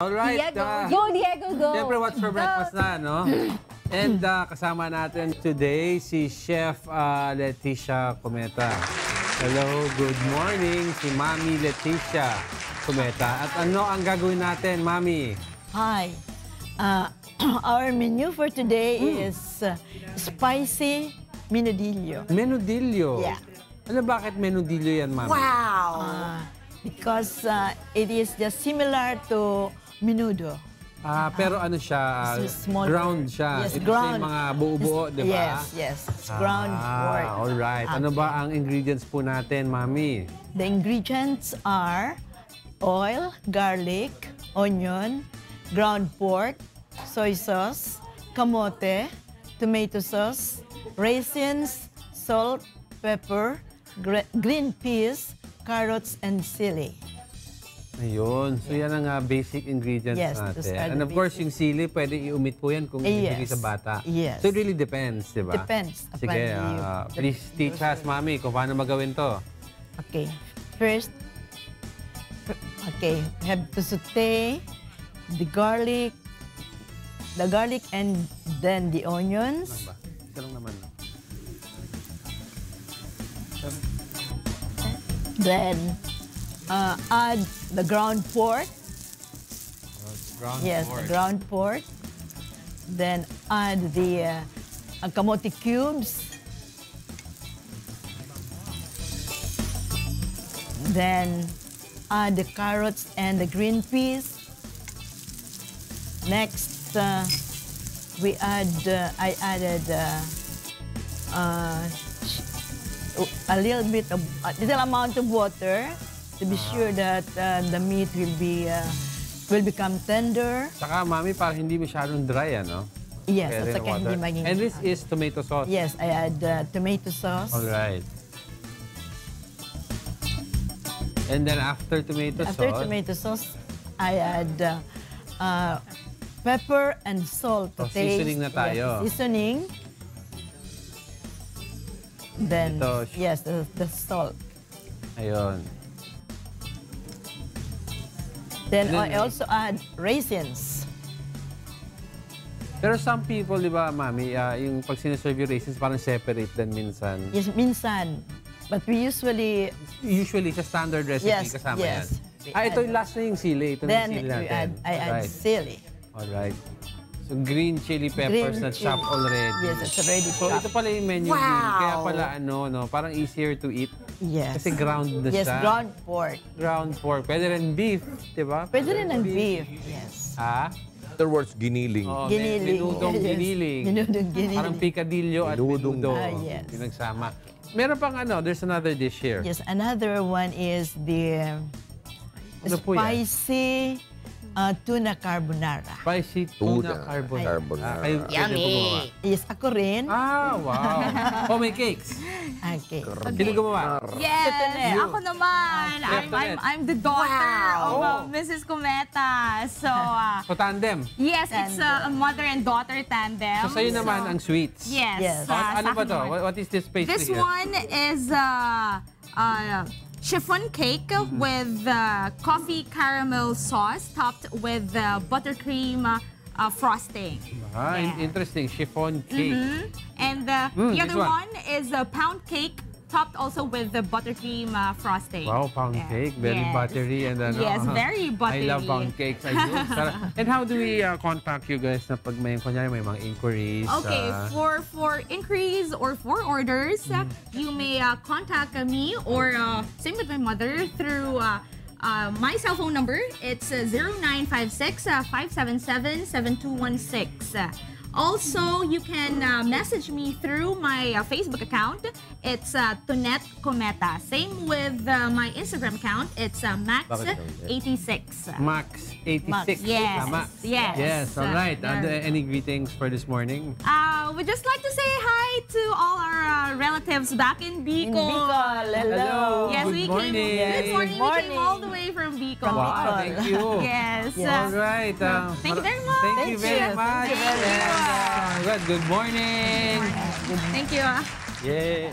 Alright. Diego, go Diego, go! Siyempre, what's for breakfast na, no? And kasama natin today si Chef Leticia Cometa. Hello, good morning. Si Mami Leticia Cometa. At ano ang gagawin natin, Mami? Hi. Our menu for today is spicy menudillo. Menudillo? Yeah. Ano, bakit menudillo yan, Mami? Wow! Because it is just similar to menudo. Pero ano siya, Small, ground siya. Yes, Ito ground. yung mga buo-buo, di ba? Yes. It's ground pork. Alright. Ano ba ang ingredients po natin, Mami? The ingredients are oil, garlic, onion, ground pork, soy sauce, kamote, tomato sauce, raisins, salt, pepper, green peas, carrots, and sili. Ayun. So yan ang basic ingredients natin. those are And the of course, yung sili, pwede i-omit po yan kung ibigay sa bata. Yes. So it really depends, di ba? Depends. Sige, please teach us, Mami, kung paano magawin to. Okay. First, we have to saute the garlic and then the onions. Ito lang naman. Then add the ground pork. The ground pork. Then add the kamote cubes. Then add the carrots and the green peas. Next, I added a little amount of water to be sure that the meat will become tender. Saka, Mami, para hindi masyadong dry, ano? Yes, at saka hindi maging... And this is tomato sauce? Yes, I add tomato sauce. All right. And then after tomato sauce, I add pepper and salt to taste. Seasoning na tayo. Yes, seasoning. Then, ito, the salt. Ayun. Then I also add raisins. Pero some people, di ba, Mami, yung pag sinaserve yung raisins, parang separate din minsan. Yes, minsan. But we usually... Usually, sa standard recipe kasama yan. Ito yung last na yung sili. Ito na yung sili natin. I add sili. Alright. So, green chili peppers na chopped already. Yes, it's already chopped. So, ito pala yung menu din. Kaya pala, parang easier to eat. Yes. Kasi ground na siya. Yes, ground pork. Ground pork. Pwede rin beef, di ba? Pwede rin ang beef, yes. Other words, giniling. Minudong giniling. Minudong giniling. Parang picadillo at menudo. Yes. Pinagsama. Meron pang there's another dish here. Yes, another one is the spicy tuna carbonara. Spicy tuna carbonara. Yummy! Yes, ako rin. Wow! May cakes. Okay. Sino gumawa? Yes! Ako naman! I'm the daughter of Mrs. Cometa. So tandem? Yes, it's a mother and daughter tandem. So sa'yo naman ang sweets? Yes. Ano ba to? What is this pastry? This one is chiffon cake with coffee caramel sauce topped with buttercream frosting. Interesting. Chiffon cake. And the other one is a pound cake topped also with the buttercream frosting. Wow, pound cake. Very buttery. And yes, very buttery. I love pound cakes. And how do we contact you guys na pag may mga inquiries? Okay, for inquiries or for orders, you may contact me or same with my mother through my cell phone number. It's 0956-577-7216. Also, you can message me through my Facebook account. It's Antonnette Cometa. Same with my Instagram account. It's Max86. Max86. Yes. Yes. All right. Are there any greetings for this morning? We'd just like to say hi to all our relatives back in Bicol. Hello. Yes, Good morning. Good morning. We came all the way from Bicol. Wow, thank you. Yes. All right. Thank you very much. Thank you very much. Good morning. Thank you. Yeah.